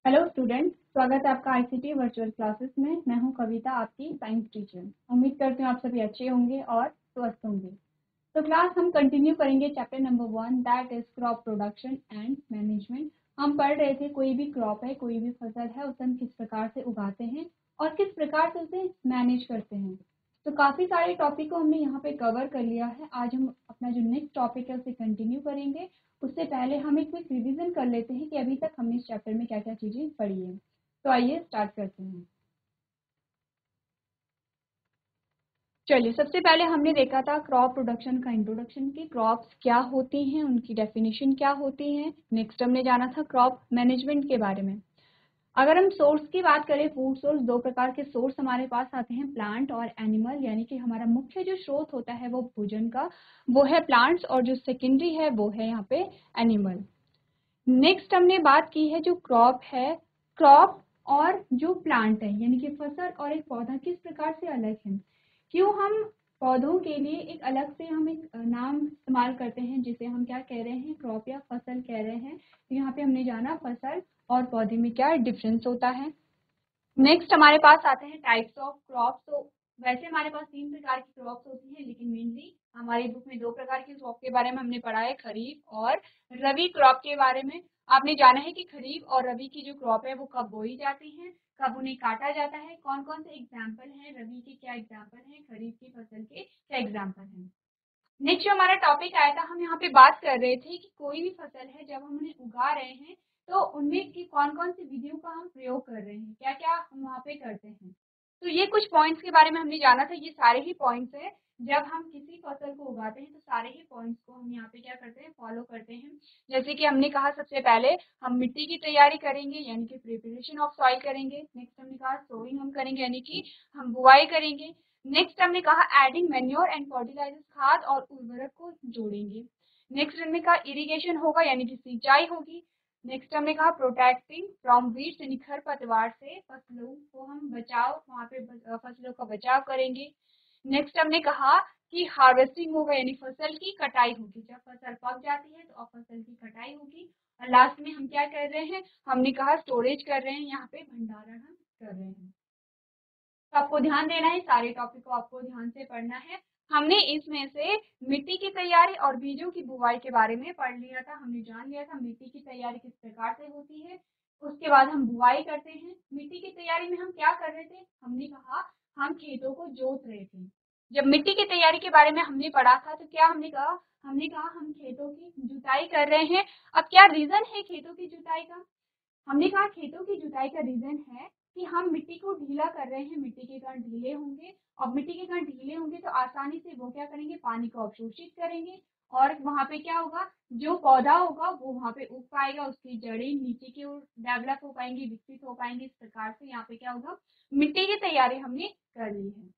Hello student, स्वागत है आपका आईसीटी वर्चुअल क्लासेस में। मैं हूं कविता, आपकी साइंस टीचर। उम्मीद करती हूं आप सभी अच्छे होंगे और स्वस्थ होंगे। तो क्लास हम कंटिन्यू करेंगे chapter number 1, that is crop production and management. हम पढ़ रहे थे कोई भी क्रॉप है, कोई भी फसल है, उसे हम किस प्रकार से उगाते हैं और किस प्रकार से उसे मैनेज करते हैं। तो काफ़ी सारे टॉपिक को हमने यहाँ पे कवर कर लिया है। आज हम अपना जो नेक्स्ट टॉपिक है उसे कंटिन्यू करेंगे। उससे पहले हम एक क्विक रिवीजन कर लेते हैं कि अभी तक हमने इस चैप्टर में क्या क्या चीज़ें पढ़ी है। तो आइए स्टार्ट करते हैं। चलिए, सबसे पहले हमने देखा था क्रॉप प्रोडक्शन का इंट्रोडक्शन की क्रॉप्स क्या होती हैं, उनकी डेफिनेशन क्या होती है। नेक्स्ट हमने जाना था क्रॉप मैनेजमेंट के बारे में। अगर हम सोर्स की बात करें, फूड सोर्स, दो प्रकार के सोर्स हमारे पास आते हैं, प्लांट और एनिमल। यानी कि हमारा मुख्य जो स्रोत होता है वो भोजन का, वो है प्लांट्स, और जो सेकेंडरी है वो है यहाँ पे एनिमल। नेक्स्ट हमने बात की है जो क्रॉप है, क्रॉप और जो प्लांट है यानी कि फसल और एक पौधा किस प्रकार से अलग है। क्यों हम पौधों के लिए एक अलग से हम एक नाम इस्तेमाल करते हैं जिसे हम क्या कह रहे हैं, क्रॉप या फसल कह रहे हैं। तो यहाँ पे हमने जाना फसल और पौधे में क्या डिफरेंस होता है। नेक्स्ट हमारे पास आते हैं टाइप्स ऑफ क्रॉप। तो वैसे हमारे पास 3 प्रकार की क्रॉप्स होती हैं, लेकिन मेनली हमारी बुक में 2 प्रकार की क्रॉप के बारे में हमने पढ़ा है, खरीफ और रबी क्रॉप के बारे में। आपने जाना है कि खरीफ और रबी की जो क्रॉप है वो कब बोई जाती है, कब उन्हें काटा जाता है, कौन कौन से एग्जाम्पल हैं, रबी के क्या एग्जाम्पल हैं, खरीफ की फसल के क्या एग्जाम्पल हैं। नेक्स्ट जो हमारा टॉपिक आया था, हम यहाँ पे बात कर रहे थे कि कोई भी फसल है जब हम उन्हें उगा रहे हैं तो उनमें की कौन कौन सी विधियों का हम प्रयोग कर रहे हैं, क्या क्या हम वहाँ पे करते हैं। तो ये कुछ पॉइंट्स के बारे में हमने जाना था। ये सारे ही पॉइंट्स है, जब हम किसी फसल को उगाते हैं तो सारे ही पॉइंट्स को हम यहाँ पे क्या करते हैं, फॉलो करते हैं। जैसे कि हमने कहा सबसे पहले हम मिट्टी की तैयारी करेंगे यानी कि प्रिपरेशन ऑफ सॉइल करेंगे। नेक्स्ट हमने कहा सोइंग हम करेंगे यानी कि हम बुआई करेंगे। नेक्स्ट हमने कहा एडिंग मैन्योर एंड फर्टिलाइजर्स, खाद और उर्वरक को जोड़ेंगे। नेक्स्ट हमने कहा इरिगेशन होगा यानी कि सिंचाई होगी। नेक्स्ट हमने कहा प्रोटेक्टिंग फ्रॉम वीड्स यानी खरपतवार से फसलों को हम बचाव, वहाँ पे फसलों का बचाव करेंगे। नेक्स्ट हमने कहा कि हार्वेस्टिंग होगा यानी फसल की कटाई होगी, जब फसल पक जाती है तो अब फसल की कटाई होगी। और लास्ट में हम क्या कर रहे हैं, हमने कहा स्टोरेज कर रहे हैं, यहाँ पे भंडारण हम कर रहे हैं। तो आपको ध्यान देना है, सारे टॉपिक को आपको ध्यान से पढ़ना है। हमने इसमें से मिट्टी की तैयारी और बीजों की बुवाई के बारे में पढ़ लिया था। हमने जान लिया था मिट्टी की तैयारी किस प्रकार से होती है। उसके बाद हम बुवाई करते हैं। मिट्टी की तैयारी में हम क्या कर रहे थे, हमने कहा हम खेतों को जोत रहे थे। जब मिट्टी की तैयारी के बारे में हमने पढ़ा था तो क्या हमने कहा, हमने कहा हम खेतों की जुताई कर रहे हैं। अब क्या रीजन है खेतों की जुताई का, हमने कहा खेतों की जुताई का रीजन है कि हम मिट्टी को ढीला कर रहे हैं, मिट्टी के कण ढीले होंगे और मिट्टी के कण ढीले होंगे तो आसानी से वो क्या करेंगे, पानी को अवशोषित करेंगे और वहाँ पे क्या होगा, जो पौधा होगा वो वहाँ पे उग पाएगा, उसकी जड़ें नीचे की ओर डेवलप हो पाएंगी, विकसित हो पाएंगे। इस प्रकार से यहाँ पे क्या होगा, मिट्टी की तैयारी हमने कर ली है।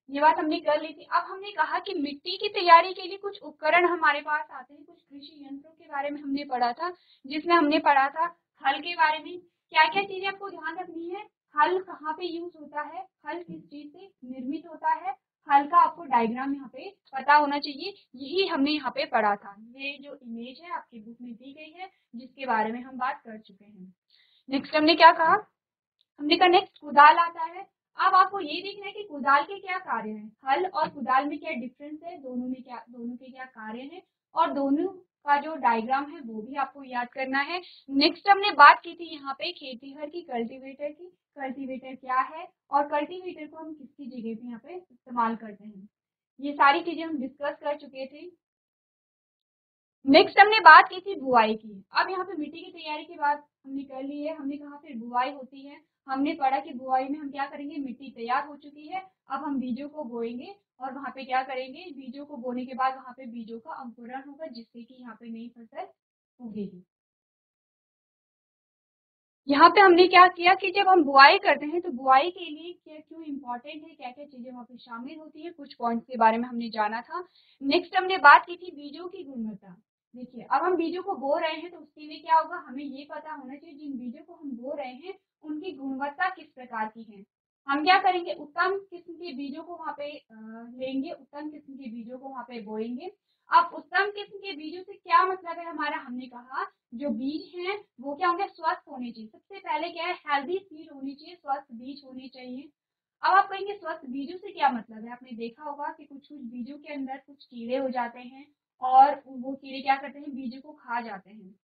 ये बात हमने कर ली थी। अब हमने कहा कि मिट्टी की तैयारी के लिए कुछ उपकरण हमारे पास आते हैं, कुछ कृषि यंत्रों के बारे में हमने पढ़ा था, जिसमें हमने पढ़ा था हल के बारे में। क्या क्या चीजें आपको ध्यान रखनी है, हल कहाँ पे यूज होता है, हल किस चीज से निर्मित होता है, हल का आपको डायग्राम यहाँ पे पता होना चाहिए। यही हमने यहाँ पे पढ़ा था। ये जो इमेज है आपकी बुक में दी गई है जिसके बारे में हम बात कर चुके हैं। नेक्स्ट हमने क्या कहा, हमने कहा नेक्स्ट कुदाल आता है। अब आपको ये देखना है कि कुदाल के क्या कार्य हैं, हल और कुदाल में क्या डिफरेंस है, दोनों के क्या कार्य हैं, और दोनों का जो डायग्राम है वो भी आपको याद करना है। नेक्स्ट हमने बात की थी यहाँ पे खेतीहर की, कल्टीवेटर की। कल्टीवेटर क्या है और कल्टीवेटर को हम किसकी जगह पे यहाँ पे इस्तेमाल करते हैं, ये सारी चीजें हम डिस्कस कर चुके थे। नेक्स्ट हमने बात की थी बुआई की। अब यहाँ पे मिट्टी की तैयारी की बात हमने कर ली है। हमने कहा फिर बुआई होती है। हमने पढ़ा कि बुआई में हम क्या करेंगे, मिट्टी तैयार हो चुकी है, अब हम बीजों को बोएंगे और वहाँ पे क्या करेंगे, बीजों को बोने के बाद वहाँ पे बीजों का अंकुरण होगा जिससे कि यहाँ पे नई फसल उगेगी। यहाँ पे हमने क्या किया कि जब हम बुआई करते हैं तो बुआई के लिए क्या क्यों इम्पोर्टेंट है, क्या क्या चीजें वहाँ पे शामिल होती है, कुछ पॉइंट्स के बारे में हमने जाना था। नेक्स्ट हमने बात की थी बीजों की गुणवत्ता। देखिए, अब हम बीजों को बो रहे हैं तो उसके लिए क्या होगा, हमें ये पता होना चाहिए जिन बीजों को हम बो रहे हैं उनकी गुणवत्ता किस प्रकार की है। हम क्या करेंगे, उत्तम किस्म के बीजों को वहाँ पे लेंगे, उत्तम किस्म के बीजों को वहाँ पे बोएंगे। अब उत्तम किस्म के बीजों से क्या मतलब है हमारा, हमने कहा जो बीज हैं वो क्या होंगे, स्वस्थ होने चाहिए। सबसे पहले क्या है, हेल्दी सीड होनी चाहिए, स्वस्थ बीज होने चाहिए। अब आप कहेंगे स्वस्थ बीजों से क्या मतलब है, आपने देखा होगा कि कुछ कुछ बीजों के अंदर कुछ कीड़े हो जाते हैं और वो कीड़े क्या करते हैं, बीजों को खा जाते हैं।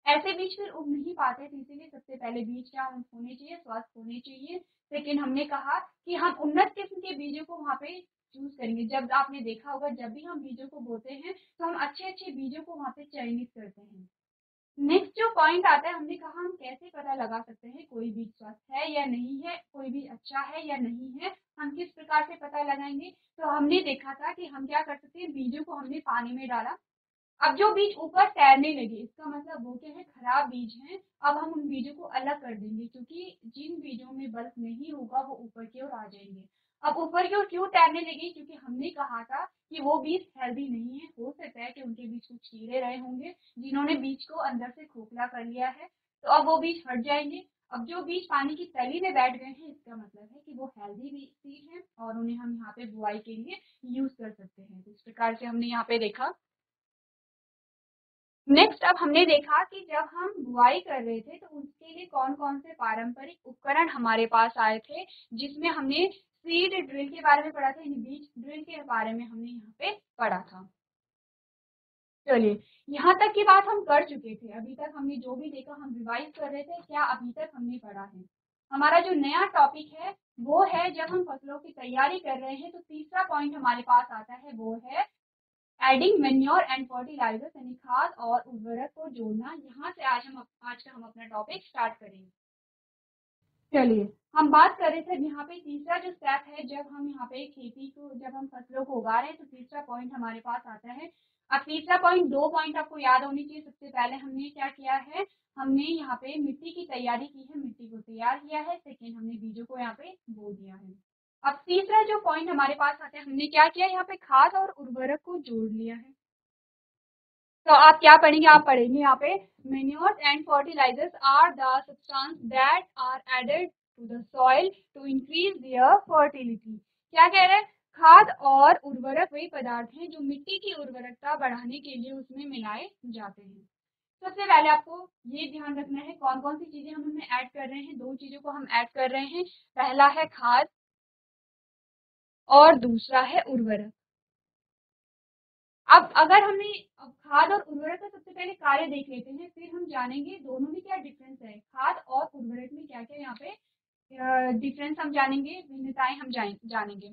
ऐसे बीज फिर उग नहीं पाते, तो इसीलिए सबसे पहले बीज क्या होने चाहिए, स्वस्थ होने चाहिए। लेकिन हमने कहा कि हम उन्नत किस्म के बीजों को वहाँ पे चूज करेंगे। जब आपने देखा होगा जब भी हम बीजों को बोते हैं तो हम अच्छे अच्छे बीजों को वहाँ पे चयनित करते हैं। नेक्स्ट जो पॉइंट आता है, हमने कहा हम कैसे पता लगा सकते हैं कोई बीज स्वस्थ है या नहीं है, कोई बीज अच्छा है या नहीं है, हम किस प्रकार से पता लगाएंगे। तो हमने देखा था कि हम क्या कर सकते हैं, बीजों को हमने पानी में डाला, अब जो बीज ऊपर तैरने लगे इसका मतलब वो क्या है, खराब बीज हैं। अब हम उन बीजों को अलग कर देंगे, क्योंकि जिन बीजों में बल्ब नहीं होगा वो ऊपर की ओर आ जाएंगे। अब ऊपर की ओर क्यों तैरने लगे, क्योंकि हमने कहा था कि वो बीज हेल्दी नहीं है, हो सकता है कि उनके बीच कुछ कीड़े रहे होंगे जिन्होंने बीज को अंदर से खोखला कर लिया है, तो अब वो बीज हट जाएंगे। अब जो बीज पानी की तली में बैठ गए हैं इसका मतलब है कि वो हेल्दी बीज हैं और उन्हें हम यहाँ पे बुआई के लिए यूज कर सकते हैं। तो इस प्रकार से हमने यहाँ पे देखा। नेक्स्ट अब हमने देखा कि जब हम बुआई कर रहे थे तो उसके लिए कौन कौन से पारंपरिक उपकरण हमारे पास आए थे, जिसमें हमने सीड ड्रिल के बारे में पढ़ा था, यानी बीज ड्रिल के बारे में हमने यहाँ पे पढ़ा था। चलिए, यहाँ तक की बात हम कर चुके थे। अभी तक हमने जो भी देखा हम रिवाइज कर रहे थे, क्या अभी तक हमने पढ़ा है। हमारा जो नया टॉपिक है वो है जब हम फसलों की तैयारी कर रहे हैं, तो तीसरा पॉइंट हमारे पास आता है, वो है एडिंग मैन्योर एंड फर्टिलाइजर्स, यानी खाद और उर्वरक को जोड़ना। यहाँ से आज का हम अपना टॉपिक स्टार्ट करेंगे। चलिए, हम बात कर रहे थे यहाँ पे तीसरा जो स्टेप है, जब हम यहाँ पे खेती को, जब हम फसलों को उगा रहे हैं तो तीसरा पॉइंट हमारे पास आता है। अब तीसरा पॉइंट, दो पॉइंट आपको याद होनी चाहिए। सबसे पहले हमने क्या किया है, हमने यहाँ पे मिट्टी की तैयारी की है, मिट्टी को तैयार किया है। सेकेंड, हमने बीजों को यहाँ पे बो दिया है। अब तीसरा जो पॉइंट हमारे पास आता है, हमने क्या किया, यहाँ पे खाद और उर्वरक को जोड़ लिया है। तो आप क्या पढ़ेंगे, आप पढ़ेंगे यहाँ पे manures and fertilisers are the substance that are added to the soil to increase their fertility. क्या कह रहे हैं, खाद और उर्वरक वही पदार्थ हैं जो मिट्टी की उर्वरकता बढ़ाने के लिए उसमें मिलाए जाते हैं। सबसे पहले आपको ये ध्यान रखना है कौन कौन सी चीजें हम उनमें ऐड कर रहे हैं। दो चीजों को हम ऐड कर रहे हैं, पहला है खाद और दूसरा है उर्वरक। अब अगर हमें अब खाद और उर्वरक का सबसे पहले कार्य देख लेते हैं, फिर हम जानेंगे दोनों में क्या डिफरेंस है, खाद और उर्वरक में क्या क्या यहाँ पे डिफरेंस हम जानेंगे, भिन्नताएं हम जानेंगे।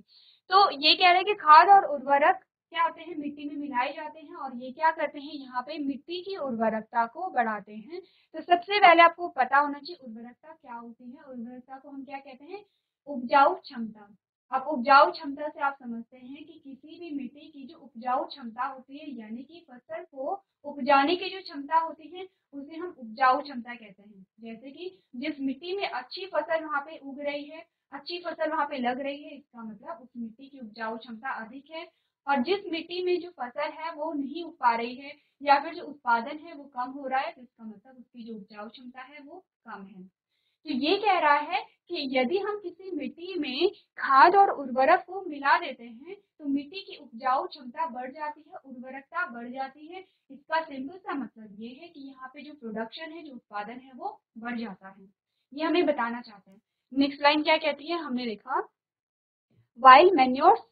तो ये कह रहे हैं कि खाद और उर्वरक क्या होते हैं, मिट्टी में मिलाए जाते हैं और ये क्या करते हैं, यहाँ पे मिट्टी की उर्वरकता को बढ़ाते हैं। तो सबसे पहले आपको पता होना चाहिए उर्वरकता क्या होती है। उर्वरकता को हम क्या कहते हैं, उपजाऊ क्षमता। अब उपजाऊ क्षमता से आप समझते हैं कि किसी भी मिट्टी की जो उपजाऊ क्षमता होती है, यानी कि फसल को उपजाने की जो क्षमता होती है, उसे हम उपजाऊ क्षमता कहते हैं। जैसे कि जिस मिट्टी में अच्छी फसल वहाँ पे उग रही है, अच्छी फसल वहाँ पे लग रही है, इसका मतलब उस मिट्टी की उपजाऊ क्षमता अधिक है। और जिस मिट्टी में जो फसल है वो नहीं उग पा रही है या फिर जो उत्पादन है वो कम हो रहा है, तो इसका मतलब उसकी जो उपजाऊ क्षमता है वो कम है। तो ये कह रहा है कि यदि हम किसी मिट्टी में खाद और उर्वरक को मिला देते हैं तो मिट्टी की उपजाऊ क्षमता बढ़ जाती है, उर्वरकता बढ़ जाती है। इसका सिंपल सा मतलब ये है कि यहाँ पे जो प्रोडक्शन है, जो उत्पादन है वो बढ़ जाता है। ये हमें बताना चाहते हैं। नेक्स्ट लाइन क्या कहती है, हमने देखा while manures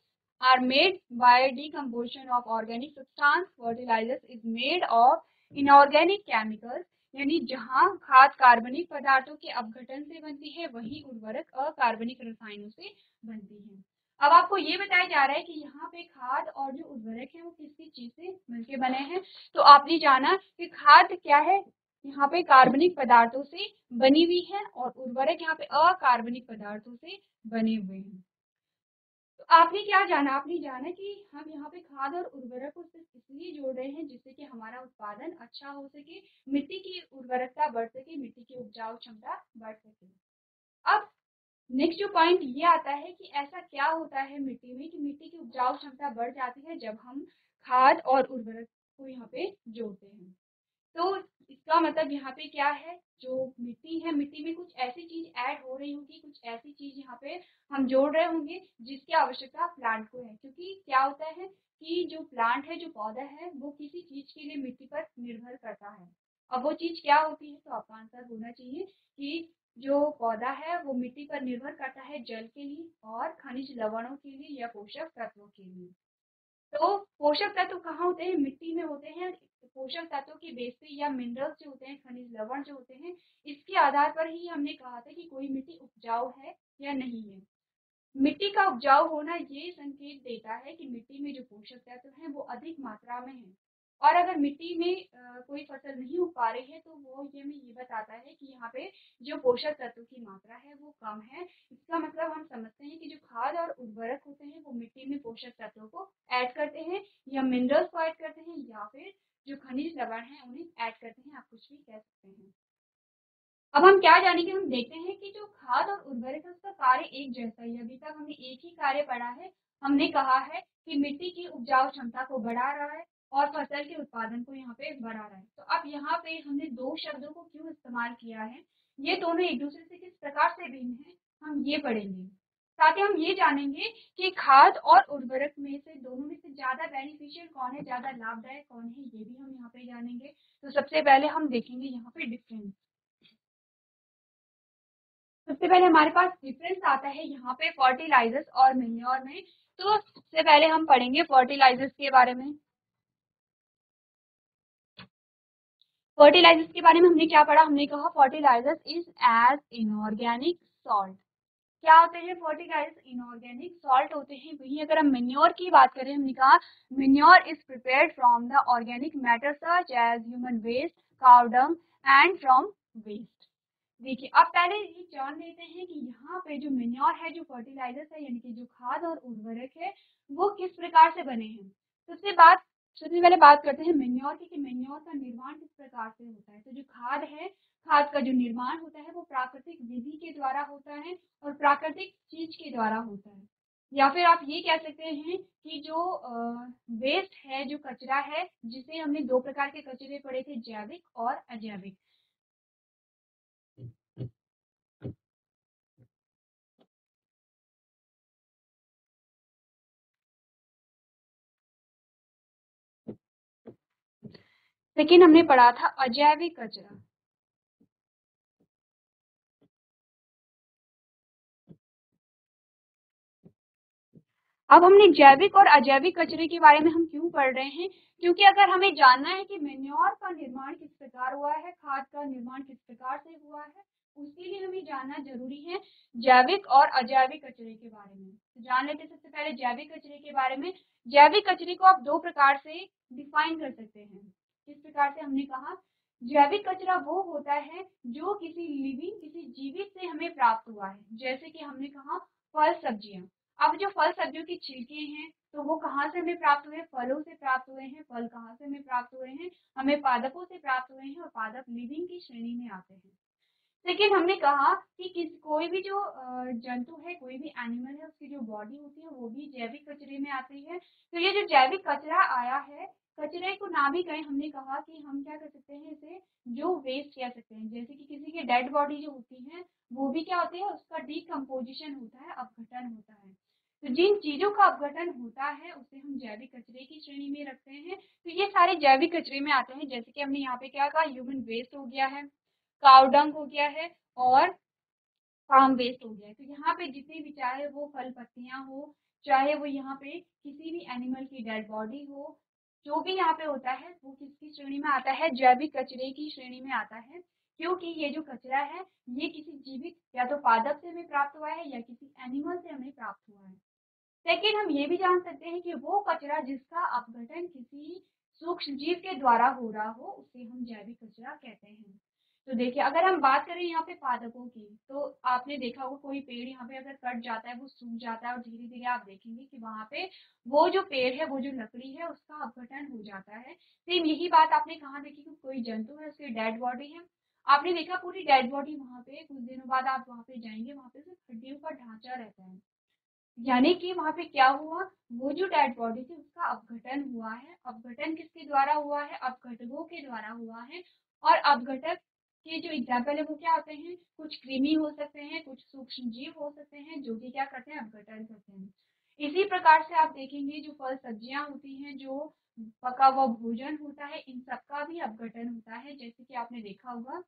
are made by decomposition of organic substance, fertilizers is made of inorganic chemicals, यानी जहाँ खाद कार्बनिक पदार्थों के अपघटन से बनती है, वहीं उर्वरक अकार्बनिक रसायनों से बनती है। अब आपको ये बताया जा रहा है कि यहाँ पे खाद और जो उर्वरक है वो किस चीज से मिलके बने हैं। तो आपने जाना कि खाद क्या है, यहाँ पे कार्बनिक पदार्थों से बनी हुई है और उर्वरक यहाँ पे अकार्बनिक पदार्थों से बने हुए हैं। तो आपने क्या जाना, आपने जाना कि हम यहाँ पे खाद और उर्वरक को सिर्फ इसलिए जोड़ रहे हैं जिससे कि हमारा उत्पादन अच्छा हो सके, मिट्टी की उर्वरकता बढ़ सके, मिट्टी की उपजाऊ क्षमता बढ़ सके। अब नेक्स्ट जो पॉइंट ये आता है कि ऐसा क्या होता है मिट्टी में कि मिट्टी की उपजाऊ क्षमता बढ़ जाती है जब हम खाद और उर्वरक को यहाँ पे जोड़ते हैं। तो इसका मतलब यहाँ पे क्या है, जो मिट्टी है, मिट्टी में कुछ ऐसी चीज ऐड हो रही होगी, कुछ ऐसी चीज यहाँ पे हम जोड़ रहे होंगे जिसकी आवश्यकता प्लांट को है। क्योंकि क्या होता है कि जो प्लांट है, जो पौधा है, वो किसी चीज के लिए मिट्टी पर निर्भर करता है। अब वो चीज क्या होती है, तो आपका आंसर होना चाहिए कि जो पौधा है वो मिट्टी पर निर्भर करता है जल के लिए और खनिज लवणों के लिए या पोषक तत्वों के लिए। तो पोषक तत्व कहाँ होते हैं, मिट्टी में होते हैं। पोषक तत्वों की बेस पे या मिनरल्स जो होते हैं, खनिज लवण जो होते हैं, इसके आधार पर ही हमने कहा था कि कोई मिट्टी उपजाऊ है या नहीं है। मिट्टी का उपजाऊ होना ये संकेत देता है कि मिट्टी में जो पोषक तत्व हैं वो अधिक मात्रा में हैं। और अगर मिट्टी में कोई फसल नहीं उग पा रही है तो वो ये हमें ये बताता है कि यहाँ पे जो पोषक तत्व की मात्रा है वो कम है। इसका मतलब हम समझते हैं कि जो खाद और उर्वरक होते हैं वो मिट्टी में पोषक तत्वों को ऐड करते हैं, या मिनरल्स को ऐड करते हैं, या फिर जो खनिज लवण है उन्हें ऐड करते हैं, आप कुछ भी कह सकते हैं। अब हम क्या जानेंगे, हम देखते हैं कि जो खाद और उर्वरक है उसका कार्य एक जैसा ही है। अभी तक हमने एक ही कार्य पढ़ा है। हमने कहा है कि मिट्टी की उपजाऊ क्षमता को बढ़ा रहा है और फसल के उत्पादन को यहाँ पे बढ़ा रहा है। तो अब यहाँ पे हमने दो शब्दों को क्यों इस्तेमाल किया है, ये दोनों एक दूसरे से किस प्रकार से भिन्न है, हम ये पढ़ेंगे। साथ ही हम ये जानेंगे कि खाद और उर्वरक में से दोनों में से ज्यादा बेनिफिशियल कौन है, ज्यादा लाभदायक कौन है, ये भी हम यहाँ पे जानेंगे। तो सबसे पहले हम देखेंगे यहाँ पे डिफरेंस। सबसे पहले हमारे पास डिफरेंस आता है यहाँ पे फर्टिलाइजर्स और मैन्योर में। तो सबसे पहले हम पढ़ेंगे फर्टिलाइजर्स के बारे में। फर्टिलाइजर्स के बारे में हमने क्या पढ़ा, हमने कहा fertilisers is as inorganic salt. क्या होते हैं फर्टिलाइजर्स, इनऑर्गेनिक सॉल्ट होते हैं। वहीं अगर हम मैन्योर की बात करें, हमने कहा manure is prepared from the organic matter such as human waste, cow dung and from waste. देखिए, अब पहले ये जान लेते हैं कि यहाँ पे जो मैन्योर है, जो फर्टिलाइजर्स है, यानी कि जो खाद और उर्वरक है, वो किस प्रकार से बने हैं। सबसे पहले बात करते हैं मैन्योर की, कि मैन्योर का निर्माण किस प्रकार से होता है। तो जो खाद है, खाद का जो निर्माण होता है वो प्राकृतिक विधि के द्वारा होता है और प्राकृतिक चीज के द्वारा होता है। या फिर आप ये कह सकते हैं कि जो वेस्ट है, जो कचरा है, जिसे हमने दो प्रकार के कचरे पढ़े थे, जैविक और अजैविक। लेकिन हमने पढ़ा था अजैविक कचरा। अब हमने जैविक और अजैविक कचरे के बारे में हम क्यों पढ़ रहे हैं, क्योंकि अगर हमें जानना है कि मैन्योर का निर्माण किस प्रकार हुआ है, खाद का निर्माण किस प्रकार से हुआ है, उसके लिए हमें जानना जरूरी है जैविक और अजैविक कचरे के बारे में। तो जान लेते सबसे पहले जैविक कचरे के बारे में। जैविक कचरे को आप दो प्रकार से डिफाइन कर सकते हैं। किस प्रकार से, हमने कहा जैविक कचरा वो होता है जो किसी लिविंग, किसी जीवित से हमें प्राप्त हुआ है। जैसे कि हमने कहा फल सब्जियां। अब जो फल सब्जियों की छिलके हैं, तो वो कहाँ से हमें प्राप्त हुए, फलों से प्राप्त हुए हैं। फल कहाँ से हमें प्राप्त हुए हैं, हमें पादपों से प्राप्त हुए हैं, और पादप लिविंग की श्रेणी में आते हैं। लेकिन हमने कहा कि कोई भी जो जंतु है, कोई भी एनिमल है, उसकी जो बॉडी होती है वो भी जैविक कचरे में आती है। तो ये जो जैविक कचरा आया है, कचरे को ना भी कहें, हमने कहा कि हम क्या कर सकते हैं, इसे जो वेस्ट कह सकते हैं। जैसे कि किसी की डेड बॉडी जो होती है, वो भी क्या होती है, उसका डिकम्पोजिशन होता है, अपघटन होता है। तो जिन चीजों का अपघटन होता है उसे हम जैविक कचरे की श्रेणी में रखते हैं। तो ये सारे जैविक कचरे में आते हैं। जैसे कि हमने यहाँ पे क्या कहा, ह्यूमन वेस्ट हो गया है, काउ डंग हो गया है, और फार्म वेस्ट हो गया है। तो यहाँ पे जितने भी, चाहे वो फल पत्तियां हो, चाहे वो यहाँ पे किसी भी एनिमल की डेड बॉडी हो, जो भी यहाँ पे होता है वो किसकी श्रेणी में आता है, जैविक कचरे की श्रेणी में आता है। क्योंकि ये जो कचरा है, ये किसी जीवित या तो पादप से हमें प्राप्त हुआ है या किसी एनिमल से हमें प्राप्त हुआ है। लेकिन हम ये भी जान सकते हैं कि वो कचरा जिसका अपघटन किसी सूक्ष्म जीव के द्वारा हो रहा हो, उसे हम जैविक कचरा कहते हैं। तो देखिए, अगर हम बात करें यहाँ पे पादपों की, तो आपने देखा होगा कोई पेड़ यहाँ पे अगर कट जाता है, वो सूख जाता है, और धीरे धीरे आप देखेंगे कि वहां पे वो जो पेड़ है, वो जो लकड़ी है, उसका अपघटन हो जाता है। सेम यही बात आपने कहाँ देखी, कि कोई जंतु है, उसकी डेड बॉडी है, आपने देखा पूरी डेड बॉडी, वहां पे कुछ दिनों बाद आप वहां पे जाएंगे, वहां पे सिर्फ हड्डियों का ढांचा रहता है। यानी कि वहां पे क्या हुआ, वो जो डेड बॉडी थी उसका अपघटन हुआ है। अपघटन किसके द्वारा हुआ है, अपघटकों के द्वारा हुआ है। और अपघटक के जो एग्जाम्पल है वो क्या होते हैं, कुछ कृमि हो सकते हैं, कुछ सूक्ष्म जीव हो सकते हैं जो कि क्या करते हैं, अपघटन करते हैं। इसी प्रकार से आप देखेंगे जो फल सब्जियां होती हैं, जो पका हुआ भोजन होता है, इन सबका भी अपघटन होता है। जैसे कि आपने देखा होगा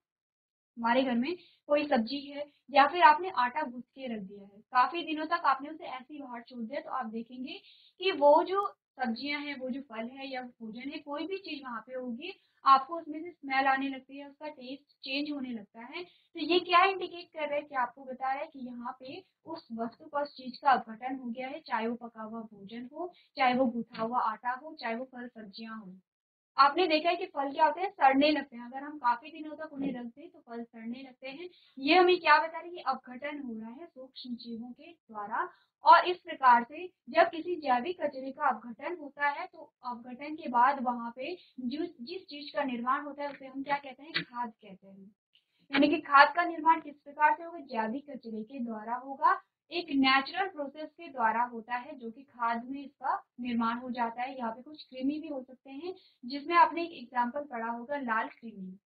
हमारे घर में कोई सब्जी है या फिर आपने आटा गूंथ के रख दिया है, काफी दिनों तक आपने उसे ऐसे ही बाहर छोड़ दिया, तो आप देखेंगे कि वो जो सब्जियां हैं, वो जो फल है या भोजन है, कोई भी चीज वहां पे होगी, आपको उसमें से स्मेल आने लगती है, उसका टेस्ट चेंज होने लगता है। तो ये क्या इंडिकेट कर रहा है कि आपको बता रहा है कि यहाँ पे उस वस्तु का, उस चीज का अपघटन हो गया है, चाहे वो पका हुआ भोजन हो, चाहे वो गूथा हुआ आटा हो, चाहे वो फल सब्जियां हो। आपने देखा है कि फल क्या होते हैं, सड़ने लगते हैं, अगर हम काफी दिनों तक उन्हें रख दें तो फल सड़ने लगते हैं। ये हमें क्या बता रही है, अपघटन हो रहा है सूक्ष्म जीवों के द्वारा। और इस प्रकार से जब किसी जैविक कचरे का अपघटन होता है तो अपघटन के बाद वहां पे जो जिस चीज का निर्माण होता है उसे हम क्या कहते हैं, खाद कहते हैं। यानी कि खाद का निर्माण किस प्रकार से होगा, जैविक कचरे के द्वारा होगा, एक नेचुरल प्रोसेस के द्वारा होता है, जो कि खाद में इसका निर्माण हो जाता है। यहाँ पे कुछ कृमि भी हो सकते हैं, जिसमें आपने एक एग्जाम्पल पढ़ा होगा, लाल कृमि।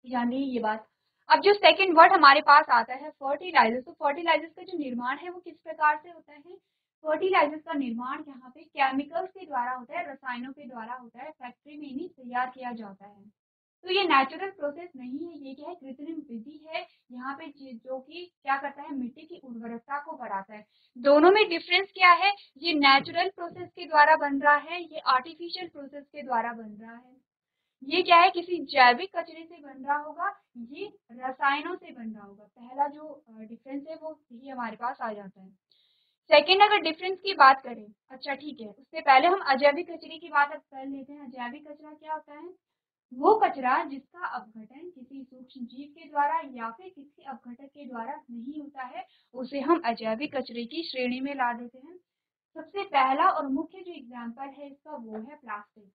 यानी ये बात। अब जो सेकंड वर्ड हमारे पास आता है फर्टिलाइजर, तो फर्टिलाइजर्स का जो निर्माण है वो किस प्रकार से होता है, फर्टिलाइजर्स का निर्माण यहाँ पे केमिकल्स के द्वारा होता है, रसायनों के द्वारा होता है, फैक्ट्री में इन्हें तैयार किया जाता है। तो ये नेचुरल प्रोसेस नहीं है, ये क्या है, कृत्रिम विधि है। यहाँ पे जो कि क्या करता है, मिट्टी की उर्वरकता को बढ़ाता है। दोनों में डिफरेंस क्या है, ये नेचुरल प्रोसेस के द्वारा बन रहा है, ये आर्टिफिशियल प्रोसेस के द्वारा बन रहा है। ये क्या है, किसी जैविक कचरे से बन रहा होगा, ये रसायनों से बन रहा होगा। पहला जो डिफरेंस है वो ही हमारे पास आ जाता है। सेकेंड, अगर डिफरेंस की बात करें, अच्छा ठीक है, उससे पहले हम अजैविक कचरे की बात अब कर लेते हैं। अजैविक कचरा क्या होता है, वो कचरा जिसका अपघटन किसी सूक्ष्म जीव के द्वारा या फिर किसी अपघटक के द्वारा नहीं होता है, उसे हम अजैविक कचरे की श्रेणी में ला देते हैं। सबसे पहला और मुख्य जो एग्जाम्पल है इसका वो है प्लास्टिक।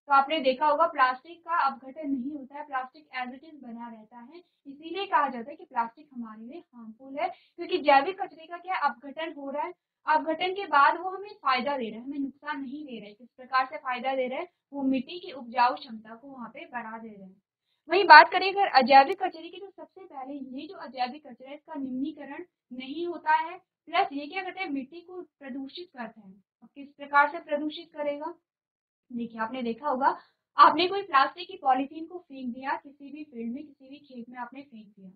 तो आपने देखा होगा प्लास्टिक का अपघटन नहीं होता है, प्लास्टिक एज इट इज बना रहता है। इसीलिए कहा जाता है कि प्लास्टिक हमारे लिए हार्मफुल है, क्योंकि जैविक कचरे का क्या अपघटन हो रहा है, अपघटन के बाद वो हमें फायदा दे रहा है, हमें नुकसान नहीं दे रहा है। किस प्रकार से फायदा दे रहा है, वो मिट्टी की उपजाऊ क्षमता को वहाँ पे बढ़ा दे रहे हैं। वही बात करें अगर अजैविक कचरे की, तो सबसे पहले ये जो अजैविक कचरा है इसका निम्नीकरण नहीं होता है, प्लस ये क्या करते हैं, मिट्टी को प्रदूषित करते हैं। अब किस प्रकार से प्रदूषित करेगा, देखिए आपने देखा होगा, आपने कोई प्लास्टिक की पॉलीथीन को फेंक दिया किसी भी फील्ड में, किसी भी खेत में आपने फेंक दिया।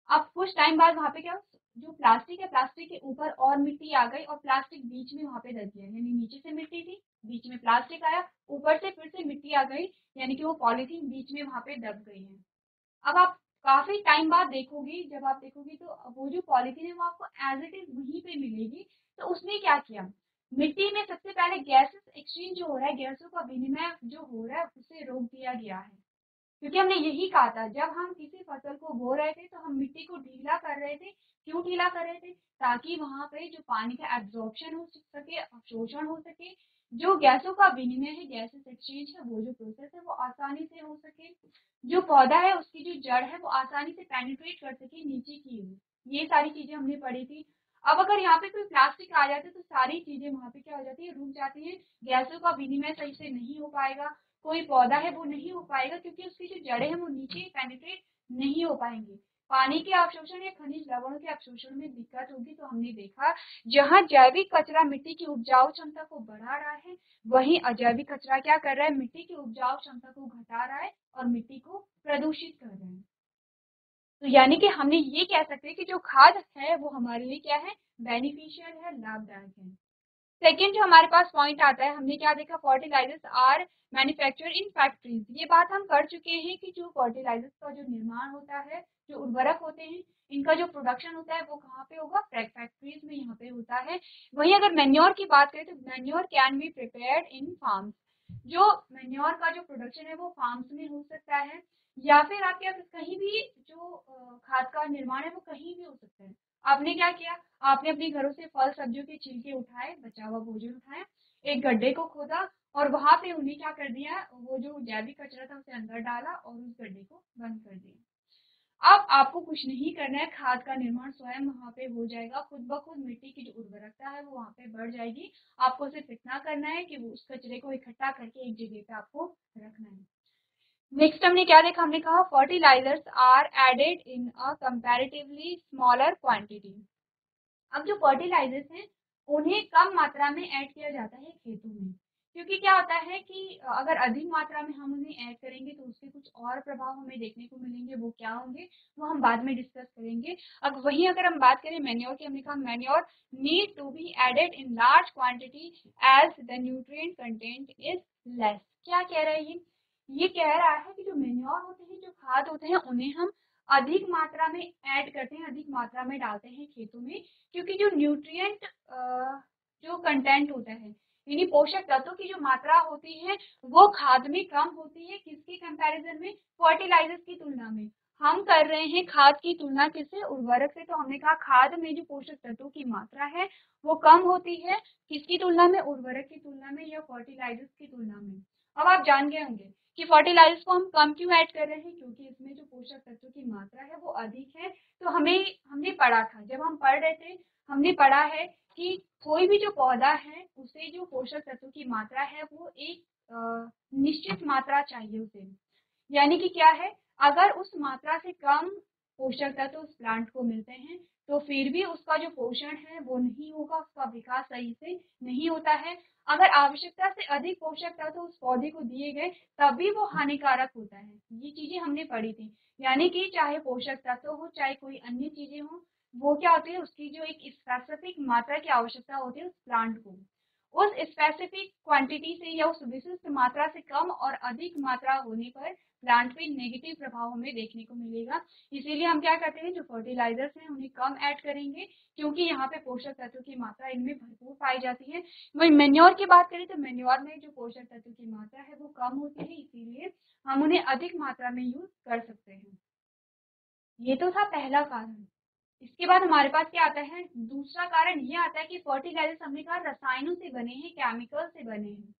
अब कुछ टाइम बाद वहां पे क्या, जो प्लास्टिक है, प्लास्टिक के ऊपर और मिट्टी आ गई और प्लास्टिक बीच में वहां पे दब गया, यानी नीचे से मिट्टी थी, बीच में प्लास्टिक आया, ऊपर से फिर से मिट्टी आ गई, यानी कि वो पॉलीथीन बीच में वहां पे दब गई है। अब आप काफी टाइम बाद देखोगी, जब आप देखोगी तो वो जो पॉलीथीन है वो आपको एज इट इज वहीं पे मिलेगी। तो उसने क्या किया, मिट्टी में सबसे पहले गैसेस एक्सचेंज जो हो रहा है, गैसों का विनिमय जो हो रहा है, उसे रोक दिया गया है। क्योंकि हमने यही कहा था, जब हम किसी फसल को बो रहे थे तो हम मिट्टी को ढीला कर रहे थे। क्यों ढीला कर रहे थे, ताकि वहां पे जो पानी का एब्जॉर्प्शन हो सके, अवशोषण हो सके, जो गैसों का विनिमय है, गैसेस एक्सचेंज है, वो जो प्रोसेस है वो आसानी से हो सके, जो पौधा है उसकी जो जड़ है वो आसानी से पेनिट्रेट कर सके नीचे की ओर। ये सारी चीजें हमने पढ़ी थी। अब अगर यहाँ पे कोई प्लास्टिक आ जाता है तो सारी चीजें वहां पे क्या हो जाती है, रुक जाती है, गैसों का विनिमय सही से नहीं हो पाएगा, कोई पौधा है वो नहीं हो पाएगा, क्योंकि उसकी जो जड़ें हैं वो नीचे पेनिट्रेट नहीं हो पाएंगी। पानी के अवशोषण या खनिज लवणों के अवशोषण में दिक्कत होगी। तो हमने देखा, जहाँ जैविक कचरा मिट्टी की उपजाऊ क्षमता को बढ़ा रहा है, वहीं अजैविक कचरा क्या कर रहा है, मिट्टी की उपजाऊ क्षमता को घटा रहा है और मिट्टी को प्रदूषित कर रहा है। तो यानी कि हमने ये कह सकते हैं कि जो खाद है वो हमारे लिए क्या है, बेनिफिशियल है, लाभदायक है। सेकेंड जो हमारे पास पॉइंट आता है, हमने क्या देखा, fertilisers are manufacture in factories. ये बात हम कर चुके हैं कि जो फर्टिलाइजर्स का जो निर्माण होता है, जो उर्वरक होते हैं, इनका जो प्रोडक्शन होता है वो कहाँ पे होगा, फैक्ट्रीज में यहाँ पे होता है। वहीं अगर मैन्योर की बात करें तो manure can be prepared in farms. जो मैन्योर का जो प्रोडक्शन है वो फार्म्स में हो सकता है, या फिर आप क्या कहीं भी जो खाद का निर्माण है वो कहीं भी हो सकता है। आपने क्या किया, आपने अपने घरों से फल सब्जियों के छिलके उठाए, बचा हुआ भोजन उठाया, एक गड्ढे को खोदा और वहां पे उन्हें क्या कर दिया, वो जो जैविक कचरा था उसे अंदर डाला और उस गड्ढे को बंद कर दिया। अब आपको कुछ नहीं करना है, खाद का निर्माण स्वयं वहाँ पे हो जाएगा, खुद ब खुद मिट्टी की जो उर्वरकता है वो वहाँ पे बढ़ जाएगी। आपको सिर्फ इतना करना है कि वो उस कचरे को इकट्ठा करके एक जगह पे आपको रखना है। नेक्स्ट हमने क्या देखा, हमने कहा fertilisers are added in a comparatively smaller quantity. अब जो फर्टिलाइजर्स हैं उन्हें कम मात्रा में ऐड किया जाता है खेतों में, क्योंकि क्या होता है कि अगर अधिक मात्रा में हम उन्हें ऐड करेंगे तो उसके कुछ और प्रभाव हमें देखने को मिलेंगे। वो क्या होंगे वो हम बाद में डिस्कस करेंगे। अब वहीं अगर हम बात करें मैन्योर की, हमने कहा manure need to be added in large quantity as the nutrient content is less. क्या कह रहा है ये कह रहा है कि जो मैन्योर होते हैं, जो खाद होते हैं, उन्हें हम अधिक मात्रा में ऐड करते हैं, अधिक मात्रा में डालते हैं खेतों में, क्योंकि जो न्यूट्रिएंट जो कंटेंट होता है, यानी पोषक तत्वों की जो मात्रा होती है वो खाद में कम होती है। किसके कंपैरिजन में, फर्टिलाइजर्स की तुलना में। हम कर रहे हैं खाद की तुलना किससे, उर्वरक से। तो हमने कहा खाद में जो पोषक तत्वों की मात्रा है वो कम होती है, किसकी तुलना में, उर्वरक की तुलना में या फर्टिलाइजर्स की तुलना में। अब आप जान गए होंगे कि फर्टिलाइजर्स को हम कम क्यों ऐड कर रहे हैं, क्योंकि इसमें जो पोषक तत्वों की मात्रा है वो अधिक है। तो हमने पढ़ा था, जब हम पढ़ रहे थे हमने पढ़ा है कि कोई भी जो पौधा है उसे जो पोषक तत्वों की मात्रा है वो एक निश्चित मात्रा चाहिए उसे, यानी कि क्या है, अगर उस मात्रा से कम पोषक तत्व उस प्लांट को मिलते हैं तो फिर भी उसका जो पोषण है वो नहीं होगा, उसका विकास सही से नहीं होता है। अगर आवश्यकता से अधिक पोषक तत्व उस पौधे को दिए गए तब भी वो हानिकारक होता है। ये चीजें हमने पढ़ी थी, यानी कि चाहे पोषक तत्व हो चाहे कोई अन्य चीजें हो, वो क्या होती है, उसकी जो एक स्पेसिफिक मात्रा की आवश्यकता होती है उस प्लांट को, उस स्पेसिफिक क्वांटिटी से या उस विशिष्ट मात्रा से कम और अधिक मात्रा होने पर प्लांट पे नेगेटिव प्रभाव हमें देखने को मिलेगा। इसीलिए हम क्या करते हैं, जो फर्टिलाइजर्स हैं उन्हें कम ऐड करेंगे, क्योंकि यहाँ पे पोषक तत्वों की मात्रा इनमें भरपूर पाई जाती है। वही मैन्योर की बात करें तो मैन्योर में जो पोषक तत्वों की मात्रा है वो कम होती है, इसीलिए हम उन्हें अधिक मात्रा में यूज कर सकते हैं। ये तो था पहला कारण। इसके बाद हमारे पास क्या आता है, दूसरा कारण ये आता है कि फर्टिलाइजर्स हमने कहा रसायनों से बने हैं, केमिकल से बने हैं।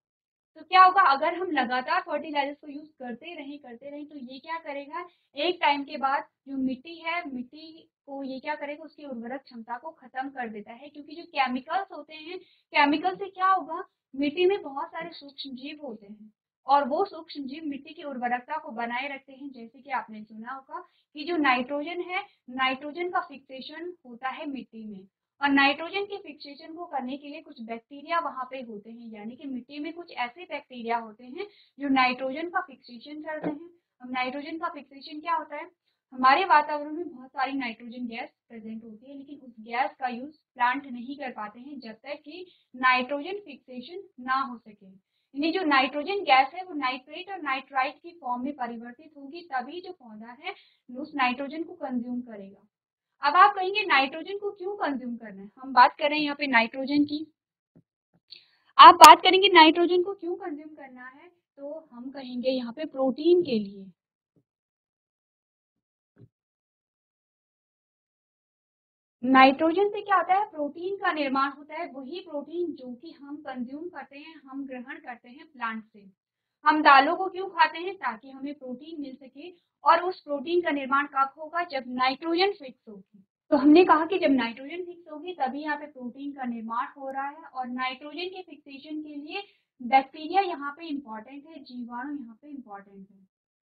तो क्या होगा, अगर हम लगातार फर्टिलाइजर्स को यूज करते रहें तो ये क्या करेगा, एक टाइम के बाद जो मिट्टी है, मिट्टी को ये क्या करेगा, उसकी उर्वरक क्षमता को खत्म कर देता है। क्योंकि जो केमिकल्स होते हैं, केमिकल से क्या होगा, मिट्टी में बहुत सारे सूक्ष्म जीव होते हैं और वो सूक्ष्म जीव मिट्टी की उर्वरकता को बनाए रखते हैं। जैसे कि आपने सुना होगा कि जो नाइट्रोजन है, नाइट्रोजन का फिक्सेशन होता है मिट्टी में, और नाइट्रोजन के फिक्सेशन को करने के लिए कुछ बैक्टीरिया वहाँ पे होते हैं, यानी कि मिट्टी में कुछ ऐसे बैक्टीरिया होते हैं जो नाइट्रोजन का फिक्सेशन करते हैं। अब नाइट्रोजन का फिक्सेशन क्या होता है, हमारे वातावरण में बहुत सारी नाइट्रोजन गैस प्रेजेंट होती है, लेकिन उस गैस का यूज प्लांट नहीं कर पाते हैं जब तक कि नाइट्रोजन फिक्सेशन ना हो सके। यानी जो नाइट्रोजन गैस है वो नाइट्रेट और नाइट्राइट की फॉर्म में परिवर्तित होगी, तभी जो पौधा है उस नाइट्रोजन को कंज्यूम करेगा। अब आप कहेंगे नाइट्रोजन को क्यों कंज्यूम करना है, हम बात कर रहे हैं यहाँ पे नाइट्रोजन की। आप बात करेंगे नाइट्रोजन को क्यों कंज्यूम करना है, तो हम कहेंगे यहाँ पे प्रोटीन के लिए। नाइट्रोजन से क्या होता है, प्रोटीन का निर्माण होता है, वही प्रोटीन जो कि हम कंज्यूम करते हैं, हम ग्रहण करते हैं प्लांट से। हम दालों को क्यों खाते हैं, ताकि हमें प्रोटीन मिल सके, और उस प्रोटीन का निर्माण कब होगा, जब नाइट्रोजन फिक्स होगी। तो हमने कहा कि जब नाइट्रोजन फिक्स होगी तभी यहाँ पे प्रोटीन का निर्माण हो रहा है, और नाइट्रोजन के फिक्सेशन के लिए बैक्टीरिया यहाँ पे इम्पोर्टेंट है, जीवाणु यहाँ पे इम्पोर्टेंट है।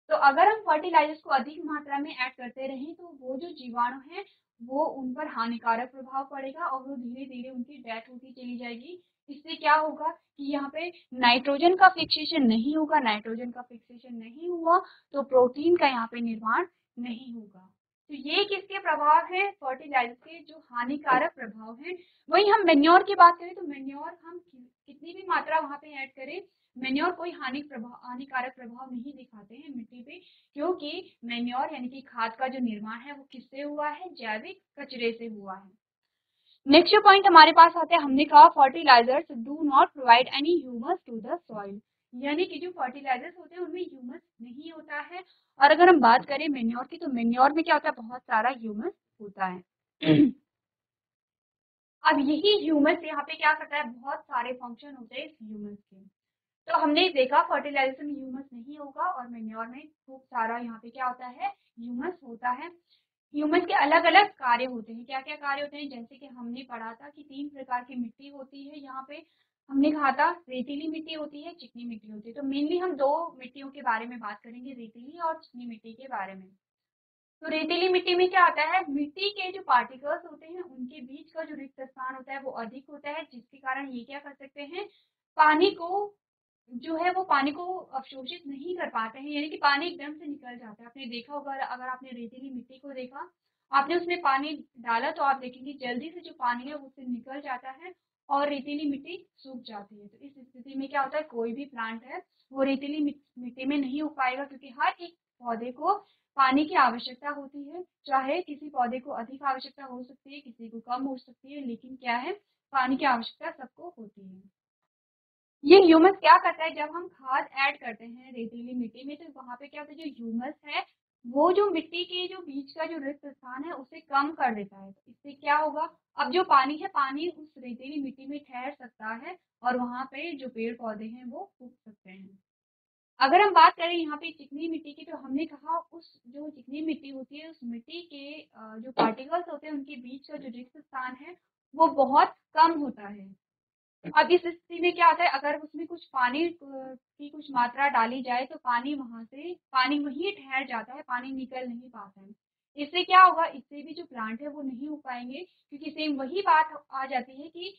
तो अगर हम फर्टिलाइजर्स को अधिक मात्रा में ऐड करते रहें तो वो जो जीवाणु हैं वो उन पर हानिकारक प्रभाव पड़ेगा और वो धीरे धीरे उनकी डेथ होती चली जाएगी। इससे क्या होगा कि यहाँ पे नाइट्रोजन का फिक्सेशन नहीं होगा, नाइट्रोजन का फिक्सेशन नहीं हुआ तो प्रोटीन का यहाँ पे निर्माण नहीं होगा। तो ये किसके प्रभाव है, फर्टिलाइजर के जो हानिकारक प्रभाव है। वही हम मेन्योर की बात करें तो मेन्योर हम कितनी भी मात्रा वहाँ पे ऐड करें, मैन्योर कोई हानिकारक प्रभाव नहीं दिखाते हैं मिट्टी पे, क्योंकि मैन्योर यानी कि खाद का जो निर्माण है वो किससे हुआ है, जैविक कचरे से हुआ है। नेक्स्ट पॉइंट हमारे पास आता है, हमने कहा fertilisers do not provide any humus to the soil, यानी कि जो फर्टिलाइजर्स होते हैं उनमें ह्यूमस नहीं होता है। और अगर हम बात करें मैन्योर की, तो मैन्योर में क्या होता है, बहुत सारा ह्यूमस होता है। अब यही ह्यूमस यहाँ पे क्या करता है, बहुत सारे फंक्शन होते हैं इस ह्यूमस के। तो हमने देखा फर्टिलाइजेशन में ह्यूमस नहीं होगा और मैन्योर में खूब सारा यहाँ पे क्या होता है, ह्यूमस होता है। ह्यूमस के अलग अलग कार्य होते हैं। क्या क्या कार्य होते हैं, जैसे कि हमने पढ़ा था कि 3 प्रकार की मिट्टी होती है। यहाँ पे हमने कहा था रेतीली मिट्टी होती है, चिकनी मिट्टी होती है। तो मेनली हम 2 मिट्टियों के बारे में बात करेंगे, रेतीली और चिकनी मिट्टी के बारे में। तो रेतीली मिट्टी में क्या आता है, मिट्टी के जो पार्टिकल्स होते हैं उनके बीच का जो रिक्त स्थान होता है वो अधिक होता है, जिसके कारण ये क्या कर सकते हैं, पानी को जो है वो पानी को अवशोषित नहीं कर पाते हैं, यानी कि पानी एकदम से निकल जाता है। आपने देखा होगा, अगर आपने रेतीली मिट्टी को देखा, आपने उसमें पानी डाला तो आप देखेंगे जल्दी से जो पानी है वो उससे निकल जाता है और रेतीली मिट्टी सूख जाती है। तो इस स्थिति में क्या होता है, कोई भी प्लांट है वो रेतीली मिट्टी में नहीं उग पाएगा, क्योंकि हर एक पौधे को पानी की आवश्यकता होती है। चाहे किसी पौधे को अधिक आवश्यकता हो सकती है, किसी को कम हो सकती है, लेकिन क्या है, पानी की आवश्यकता सबको होती है। ये ह्यूमस क्या करता है, जब हम खाद ऐड करते हैं रेतीली मिट्टी में, तो वहाँ पे क्या होता है, जो ह्यूमस है वो जो मिट्टी के जो बीच का जो रिक्त स्थान है उसे कम कर देता है। तो इससे क्या होगा, अब जो पानी है, पानी उस रेतीली मिट्टी में ठहर सकता है और वहाँ पे जो पेड़ पौधे हैं वो उग सकते हैं। अगर हम बात करें यहाँ पे चिकनी मिट्टी की, तो हमने कहा उस जो चिकनी मिट्टी होती है, उस मिट्टी के जो पार्टिकल्स होते हैं उनके बीच का जो रिक्त स्थान है वो बहुत कम होता है। अब इस स्थिति में क्या होता है, अगर उसमें कुछ पानी की कुछ मात्रा डाली जाए तो पानी वहीं ठहर जाता है, पानी निकल नहीं पाता है। इससे क्या होगा, इससे भी जो प्लांट है वो नहीं हो पाएंगे, क्योंकि सेम वही बात आ जाती है कि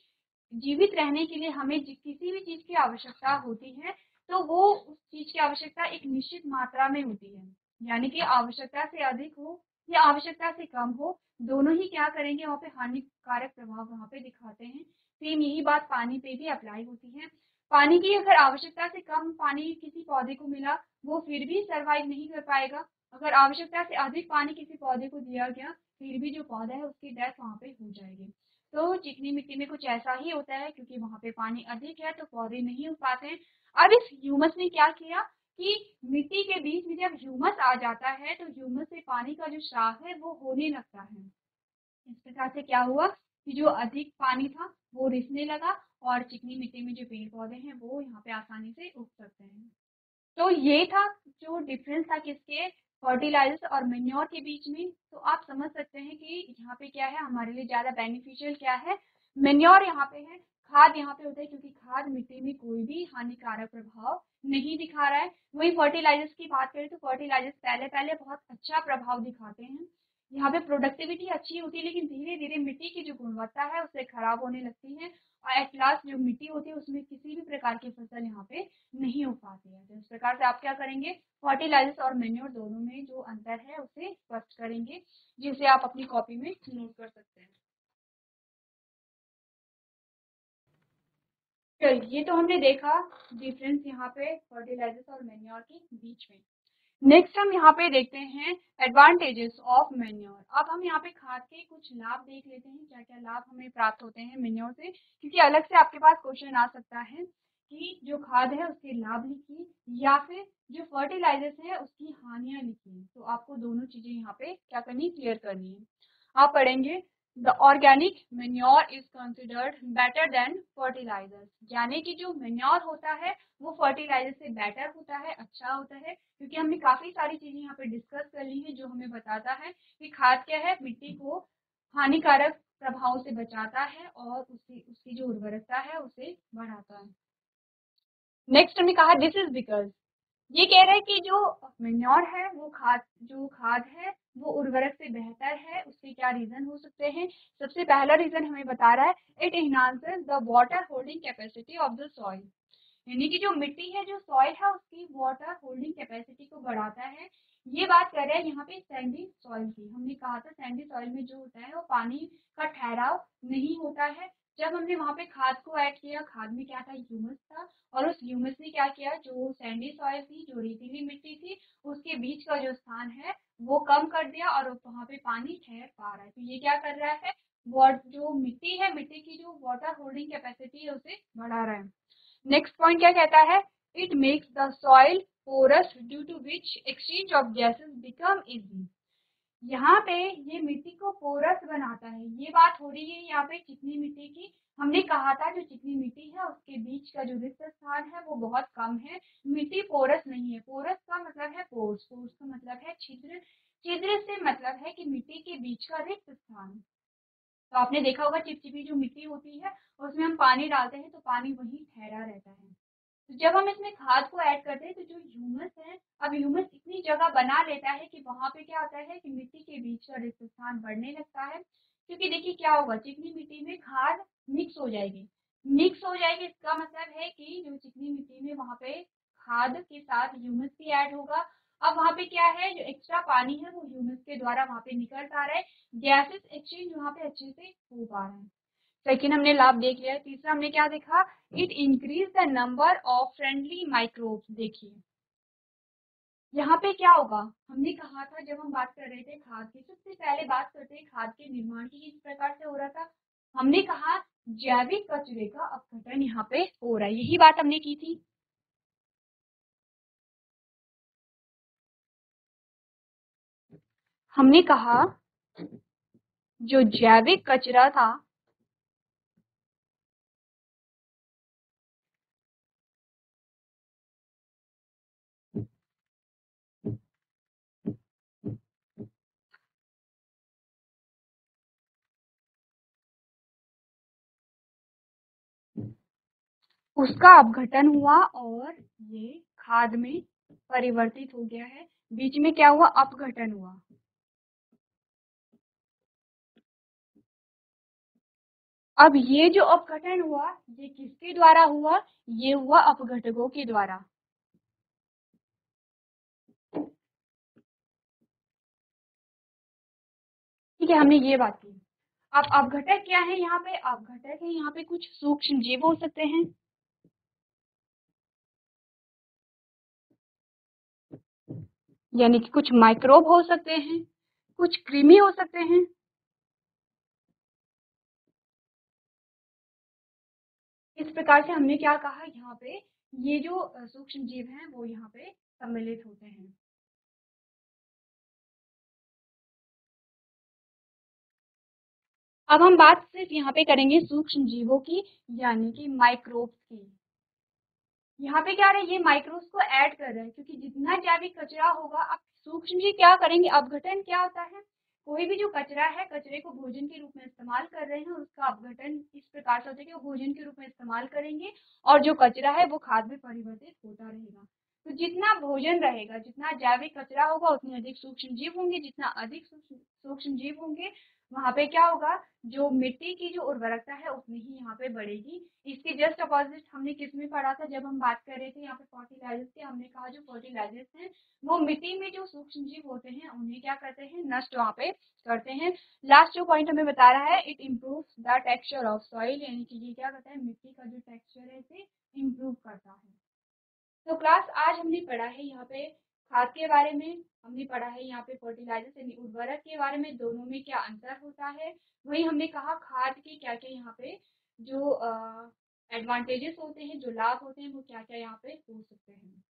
जीवित रहने के लिए हमें किसी भी चीज की आवश्यकता होती है, तो वो उस चीज की आवश्यकता एक निश्चित मात्रा में होती है, यानी कि आवश्यकता से अधिक हो या आवश्यकता से कम हो, दोनों ही क्या करेंगे, वहाँ पे हानिकारक प्रभाव वहाँ पे दिखाते हैं। सेम यही बात पानी पे भी अप्लाई होती है। पानी की अगर आवश्यकता से कम पानी किसी पौधे को मिला, वो फिर भी सरवाइव नहीं कर पाएगा। अगर आवश्यकता से अधिक पानी किसी पौधे को दिया गया, फिर भी जो पौधा है उसकी डेथ वहाँ पे हो जाएगी। तो चिकनी मिट्टी में कुछ ऐसा ही होता है, क्योंकि वहाँ पे पानी अधिक है तो पौधे नहीं उग पाते हैं। अब इस ह्यूमस ने क्या किया कि मिट्टी के बीच में जब ह्यूमस आ जाता है तो ह्यूमस से पानी का जो स्राव है वो होने लगता है। इस प्रकार से क्या हुआ कि जो अधिक पानी था वो रिसने लगा और चिकनी मिट्टी में जो पेड़ पौधे हैं वो यहाँ पे आसानी से उग सकते हैं। तो ये था जो डिफरेंस था किसके, फर्टिलाइजर्स और मेन्योर के बीच में। तो आप समझ सकते हैं कि यहाँ पे क्या है, हमारे लिए ज़्यादा बेनिफिशियल क्या है, मेन्योर यहाँ पे है, खाद यहाँ पे होता है, क्योंकि खाद मिट्टी में कोई भी हानिकारक प्रभाव नहीं दिखा रहा है। वही फर्टिलाइजर्स की बात करें तो फर्टिलाइजर्स पहले पहले बहुत अच्छा प्रभाव दिखाते हैं, यहाँ पे प्रोडक्टिविटी अच्छी होती है, लेकिन धीरे धीरे मिट्टी की जो गुणवत्ता है उससे खराब होने लगती है और एट लास्ट जो मिट्टी होती है उसमें किसी भी प्रकार की फसल यहाँ पे नहीं हो पाती है। तो इस प्रकार से आप क्या करेंगे, फर्टिलाइजर्स और मैन्योर दोनों में जो अंतर है उसे स्पष्ट करेंगे, जिसे आप अपनी कॉपी में नोट कर सकते हैं। चलिए, ये तो हमने देखा डिफरेंस यहाँ पे फर्टिलाइजर्स और मैन्योर के बीच में। नेक्स्ट हम यहाँ पे देखते हैं एडवांटेजेस ऑफ मैन्योर। अब हम यहाँ पे खाद के कुछ लाभ देख लेते हैं, क्या क्या लाभ हमें प्राप्त होते हैं मैन्योर से, क्योंकि अलग से आपके पास क्वेश्चन आ सकता है कि जो खाद है उसके लाभ लिखिए या फिर जो फर्टिलाइजर्स है उसकी हानियां लिखिए। तो आपको दोनों चीजें यहाँ पे क्या करनी, क्लियर करनी है। आप पढ़ेंगे the organic manure is considered better than fertilisers, यानी कि जो मैन्योर होता है वो फर्टिलाइजर से बेटर होता है, अच्छा होता है, क्योंकि हमने काफी सारी चीजें यहाँ पे डिस्कस कर ली है जो हमें बताता है कि खाद क्या है, मिट्टी को हानिकारक प्रभाव से बचाता है और उसकी जो उर्वरकता है उसे बढ़ाता है। नेक्स्ट हमने कहा दिस इज बिकॉज, ये कह रहे हैं कि जो मैन्योर है वो जो खाद है वो उर्वरक से बेहतर है। उसके क्या रीजन हो सकते हैं, सबसे पहला रीजन हमें बता रहा है it enhances the water holding capacity of the soil, यानी कि जो मिट्टी है, जो सॉइल है उसकी वाटर होल्डिंग कैपेसिटी को बढ़ाता है। ये बात कर रहे हैं यहाँ पे सैंडी सॉइल की। हमने कहा था सैंडी सॉइल में जो होता है वो पानी का ठहराव नहीं होता है। जब हमने वहाँ पे खाद को ऐड किया, खाद में क्या था, ह्यूमस था, और उस ह्यूमस ने क्या किया, जो सैंडी सॉइल थी, जो रेतीली मिट्टी थी, उसके बीच का जो स्थान है वो कम कर दिया और वहाँ पे पानी ठहर पा रहा है। तो ये क्या कर रहा है, जो मिट्टी है, मिट्टी की जो वाटर होल्डिंग कैपेसिटी है उसे बढ़ा रहा है। नेक्स्ट पॉइंट क्या कहता है, it makes the soil porous due to which exchange of gases become easy, यहाँ पे ये मिट्टी को पोरस बनाता है। ये बात हो रही है यहाँ पे चिकनी मिट्टी की। हमने कहा था जो चिकनी मिट्टी है उसके बीच का जो रिक्त स्थान है वो बहुत कम है। मिट्टी पोरस नहीं है। पोरस का मतलब है पोर्स, पोर्स का मतलब है छिद्र, छिद्र से मतलब है कि मिट्टी के बीच का रिक्त स्थान। तो आपने देखा होगा चिपचिपी जो मिट्टी होती है उसमें हम पानी डालते हैं तो पानी वहीं ठहरा रहता है। तो जब हम इसमें खाद को ऐड करते हैं तो जो ह्यूमस है, अब ह्यूमस इतनी जगह बना लेता है कि वहां पे क्या होता है कि मिट्टी के बीच का रिक्त स्थान बढ़ने लगता है। क्योंकि देखिए क्या होगा, चिकनी मिट्टी में खाद मिक्स हो जाएगी। मिक्स हो जाएगी इसका मतलब है कि जो चिकनी मिट्टी में वहां पे खाद के साथ ह्यूमस भी ऐड होगा। अब वहां पे क्या है, जो एक्स्ट्रा पानी है वो ह्यूमस के द्वारा वहां पे निकल पा रहा है। गैसेस एक्सचेंज वहां पे अच्छे से हो पा रहा है। सेकेंड हमने लाभ देख लिया। तीसरा हमने क्या देखा, it increase the number of friendly microbes. देखिए यहाँ पे क्या होगा, हमने कहा था जब हम बात कर रहे थे खाद की, सबसे पहले बात करते हैं खाद के निर्माण की किस प्रकार से हो रहा था। हमने कहा जैविक कचरे का अपघटन यहाँ पे हो रहा है, यही बात हमने की थी। हमने कहा जो जैविक कचरा था उसका अपघटन हुआ और ये खाद में परिवर्तित हो गया है। बीच में क्या हुआ, अपघटन हुआ। अब ये जो अपघटन हुआ ये किसके द्वारा हुआ, ये हुआ अपघटकों के द्वारा। ठीक है, हमने ये बात की। अब अपघटक क्या है, यहाँ पे अपघटक है, यहाँ पे कुछ सूक्ष्म जीव हो सकते हैं, यानी कि कुछ माइक्रोब हो सकते हैं, कुछ कृमि हो सकते हैं। इस प्रकार से हमने क्या कहा, यहाँ पे ये जो सूक्ष्म जीव हैं वो यहाँ पे सम्मिलित होते हैं। अब हम बात सिर्फ यहाँ पे करेंगे सूक्ष्म जीवों की, यानी कि माइक्रोब्स की। यहाँ पे क्या रहा है, ये माइक्रोब्स को ऐड कर रहा है, क्योंकि जितना जैविक कचरा होगा, अब सूक्ष्म जीव क्या करेंगे, अपघटन क्या होता है, कोई भी जो कचरा है, कचरे को भोजन के रूप में इस्तेमाल कर रहे हैं, उसका अपघटन इस प्रकार से होता है कि वो भोजन के रूप में इस्तेमाल करेंगे और जो कचरा है वो खाद में परिवर्तित होता रहेगा। तो जितना भोजन रहेगा, जितना जैविक कचरा होगा, उतने अधिक सूक्ष्म जीव होंगे। जितना अधिक सूक्ष्म जीव होंगे, वहां पे क्या होगा, जो मिट्टी की जो उर्वरकता है उतनी ही यहाँ पे बढ़ेगी। इसके जस्ट अपोजिट हमने किस में पढ़ा था, जब हम बात कर रहे थे यहाँ पे फर्टिलाइजर्स की, हमने कहा जो फर्टिलाइजर्स हैं वो मिट्टी में जो सूक्ष्म जीव होते हैं उन्हें क्या करते हैं, नष्ट वहाँ पे करते हैं। लास्ट जो पॉइंट हमें बता रहा है, it improves the texture of soil, यानी कि ये क्या करता है, मिट्टी का जो टेक्सचर है इसे इम्प्रूव करता है। तो क्लास आज हमने पढ़ा है यहाँ पे खाद के बारे में, हमने पढ़ा है यहाँ पे फर्टिलाइजर यानी उर्वरक के बारे में, दोनों में क्या अंतर होता है। वही हमने कहा खाद के क्या क्या यहाँ पे जो एडवांटेजेस होते हैं, जो लाभ होते हैं, वो क्या क्या यहाँ पे हो सकते हैं।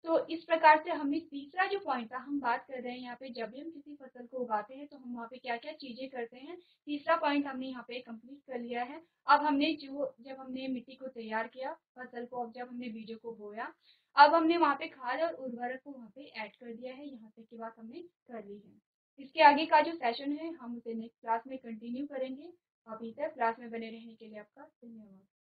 तो इस प्रकार से हमने तीसरा जो पॉइंट था, हम बात कर रहे हैं यहाँ पे जब भी हम किसी फसल को उगाते हैं तो हम वहाँ पे क्या क्या चीजें करते हैं, तीसरा पॉइंट हमने यहाँ पे कंप्लीट कर लिया है। अब हमने जो जब हमने मिट्टी को तैयार किया फसल को, अब जब हमने बीजों को बोया, अब हमने वहाँ पे खाद और उर्वरक को वहाँ पे ऐड कर दिया है। यहाँ तक की बात हमने कर ली है। इसके आगे का जो सेशन है हम उसे नेक्स्ट क्लास में कंटिन्यू करेंगे। अभी तक क्लास में बने रहने के लिए आपका धन्यवाद।